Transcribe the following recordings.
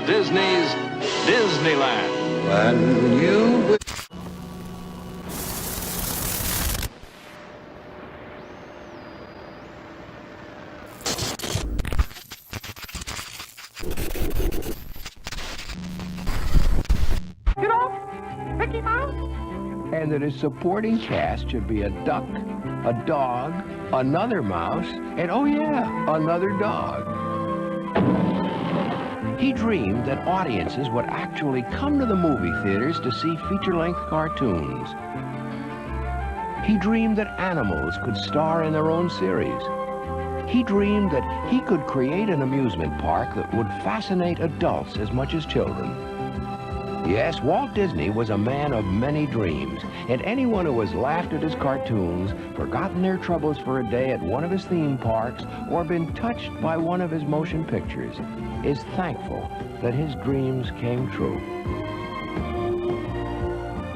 Disney's Disneyland. When you... Get off, Mickey Mouse. And that his supporting cast should be a duck, a dog, another mouse, and oh yeah, another dog. He dreamed that audiences would actually come to the movie theaters to see feature-length cartoons. He dreamed that animals could star in their own series. He dreamed that he could create an amusement park that would fascinate adults as much as children. Yes, Walt Disney was a man of many dreams, and anyone who has laughed at his cartoons, forgotten their troubles for a day at one of his theme parks, or been touched by one of his motion pictures, is thankful that his dreams came true.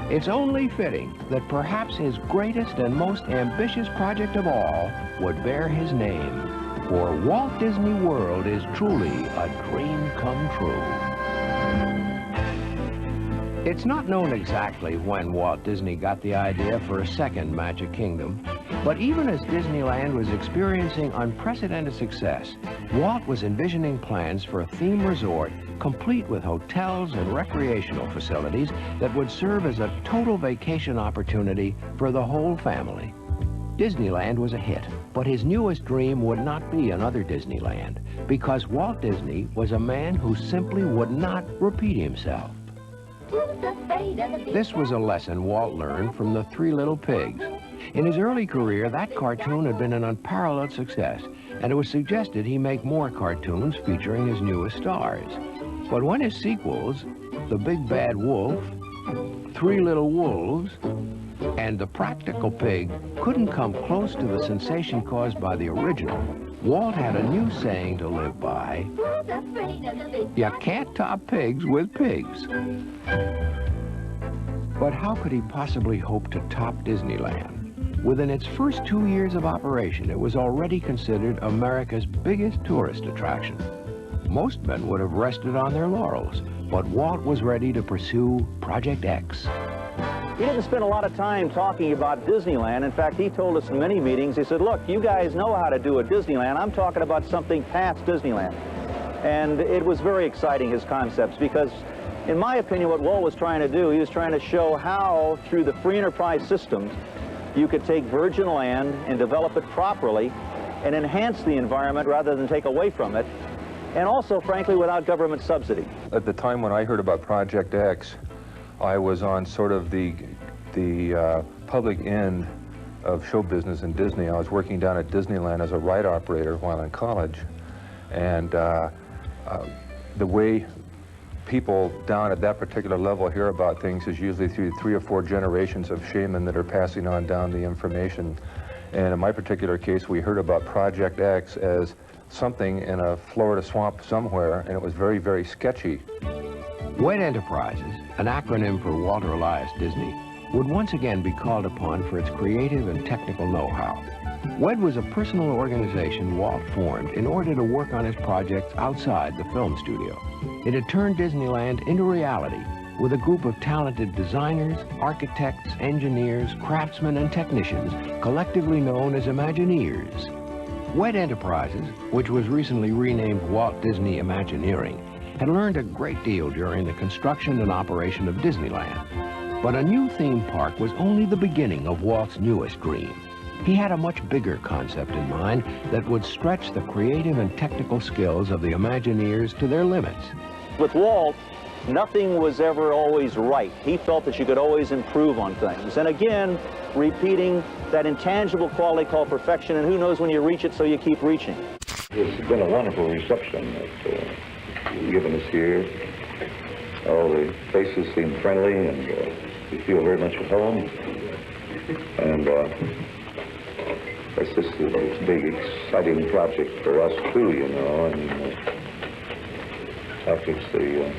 It's only fitting that perhaps his greatest and most ambitious project of all would bear his name, for Walt Disney World is truly a dream come true. It's not known exactly when Walt Disney got the idea for a second Magic Kingdom, but even as Disneyland was experiencing unprecedented success, Walt was envisioning plans for a theme resort complete with hotels and recreational facilities that would serve as a total vacation opportunity for the whole family. Disneyland was a hit, but his newest dream would not be another Disneyland, because Walt Disney was a man who simply would not repeat himself. This was a lesson Walt learned from the Three Little Pigs. In his early career, that cartoon had been an unparalleled success, and it was suggested he make more cartoons featuring his newest stars. But when his sequels, The Big Bad Wolf, Three Little Wolves, and The Practical Pig couldn't come close to the sensation caused by the original, Walt had a new saying to live by: you can't top pigs with pigs. But how could he possibly hope to top Disneyland? Within its first 2 years of operation, it was already considered America's biggest tourist attraction. Most men would have rested on their laurels, but Walt was ready to pursue Project X. He didn't spend a lot of time talking about Disneyland. In fact, he told us in many meetings, he said, look, you guys know how to do a Disneyland. I'm talking about something past Disneyland. And it was very exciting, his concepts, because in my opinion, what Walt was trying to do, he was trying to show how, through the free enterprise system, you could take virgin land and develop it properly and enhance the environment rather than take away from it, and also, frankly, without government subsidy. At the time when I heard about Project X, I was on sort of the public end of show business in Disney. I was working down at Disneyland as a ride operator while in college, and the way people down at that particular level hear about things is usually through 3 or 4 generations of shaman that are passing on down the information. And in my particular case, we heard about Project X as something in a Florida swamp somewhere, and it was very, very sketchy. WED Enterprises, an acronym for Walter Elias Disney, would once again be called upon for its creative and technical know-how. WED was a personal organization Walt formed in order to work on his projects outside the film studio. It had turned Disneyland into reality with a group of talented designers, architects, engineers, craftsmen, and technicians, collectively known as Imagineers. WED Enterprises, which was recently renamed Walt Disney Imagineering, had learned a great deal during the construction and operation of Disneyland. But a new theme park was only the beginning of Walt's newest dream. He had a much bigger concept in mind that would stretch the creative and technical skills of the Imagineers to their limits. With Walt, nothing was ever always right. He felt that you could always improve on things. And again, repeating that intangible quality called perfection, and who knows when you reach it, so you keep reaching. It's been a wonderful reception that you've given us here. All the faces seem friendly, and we feel very much at home. And it's just a big, exciting project for us, too, you know, and I think it's the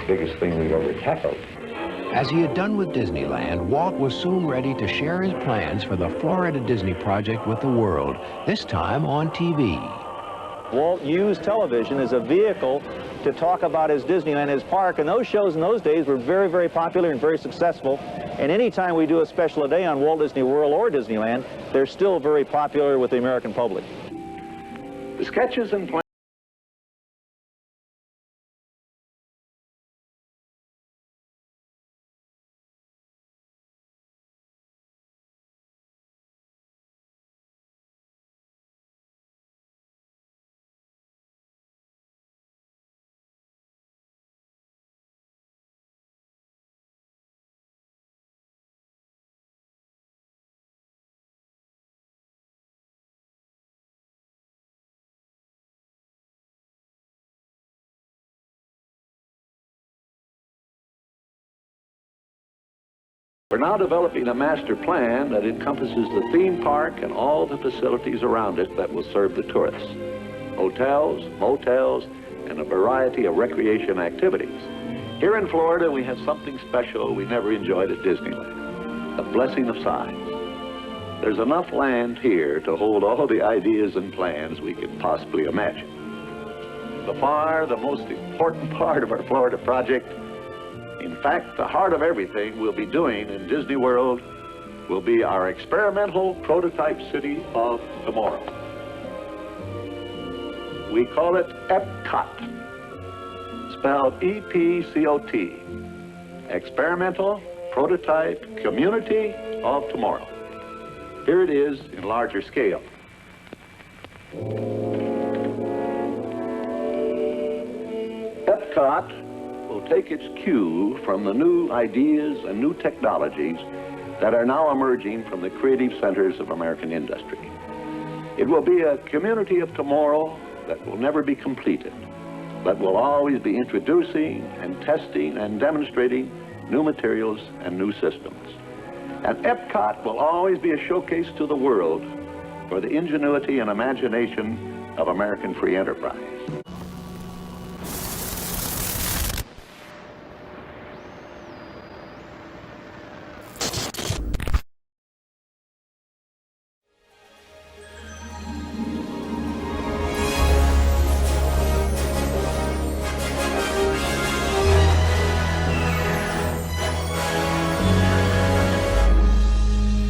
biggest thing we've ever tackled. As he had done with Disneyland, Walt was soon ready to share his plans for the Florida Disney project with the world, this time on TV. Walt used television as a vehicle to talk about his Disneyland, his park, and those shows in those days were very, very popular and very successful. And anytime we do a special day on Walt Disney World or Disneyland, they're still very popular with the American public. The sketches and plans. We're now developing a master plan that encompasses the theme park and all the facilities around it that will serve the tourists. Hotels, motels, and a variety of recreation activities. Here in Florida, we have something special we never enjoyed at Disneyland, the blessing of size. There's enough land here to hold all the ideas and plans we could possibly imagine. By far, the most important part of our Florida project, in fact, the heart of everything we'll be doing in Disney World, will be our experimental prototype city of tomorrow. We call it Epcot, spelled E-P-C-O-T, Experimental Prototype Community of Tomorrow. Here it is in larger scale. Epcot will take its cue from the new ideas and new technologies that are now emerging from the creative centers of American industry. It will be a community of tomorrow that will never be completed, but will always be introducing and testing and demonstrating new materials and new systems. And Epcot will always be a showcase to the world for the ingenuity and imagination of American free enterprise.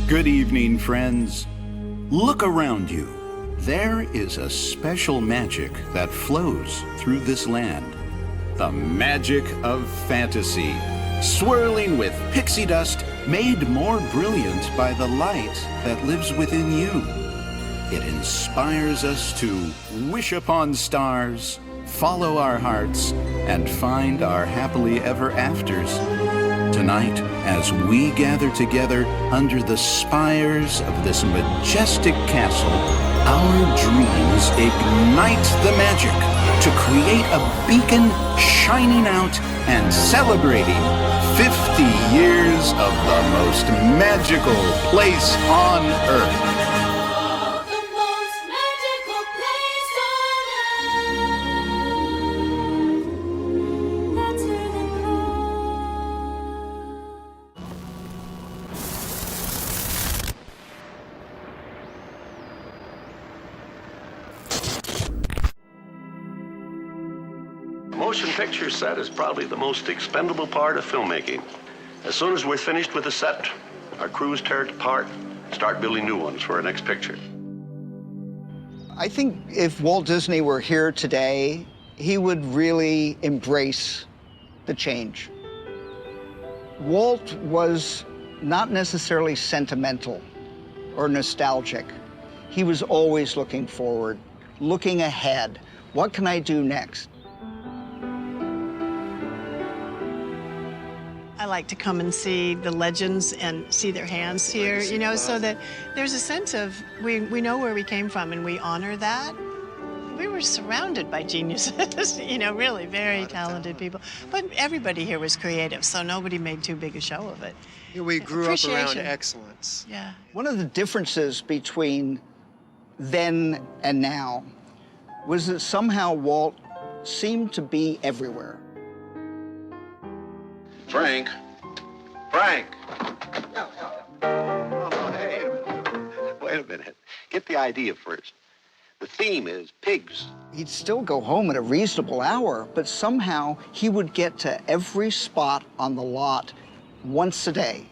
Good evening, friends. Look around you. There is a special magic that flows through this land. The magic of fantasy, swirling with pixie dust, made more brilliant by the light that lives within you. It inspires us to wish upon stars, follow our hearts, and find our happily ever afters. Tonight, as we gather together under the spires of this majestic castle, our dreams ignite the magic to create a beacon shining out and celebrating 50 years of the most magical place on earth. Motion picture set is probably the most expendable part of filmmaking. As soon as we're finished with the set, our crews tear it apart, start building new ones for our next picture. I think if Walt Disney were here today, he would really embrace the change. Walt was not necessarily sentimental or nostalgic. He was always looking forward, looking ahead. What can I do next? I like to come and see the legends and see their hands here, you know, so that there's a sense of we know where we came from and we honor that. We were surrounded by geniuses, you know, really very talented people. But everybody here was creative, so nobody made too big a show of it. Yeah, we grew up around excellence. Yeah. One of the differences between then and now was that somehow Walt seemed to be everywhere. Frank. Frank! Oh, hey. Wait a minute. Get the idea first. The theme is pigs. He'd still go home at a reasonable hour, but somehow he would get to every spot on the lot once a day.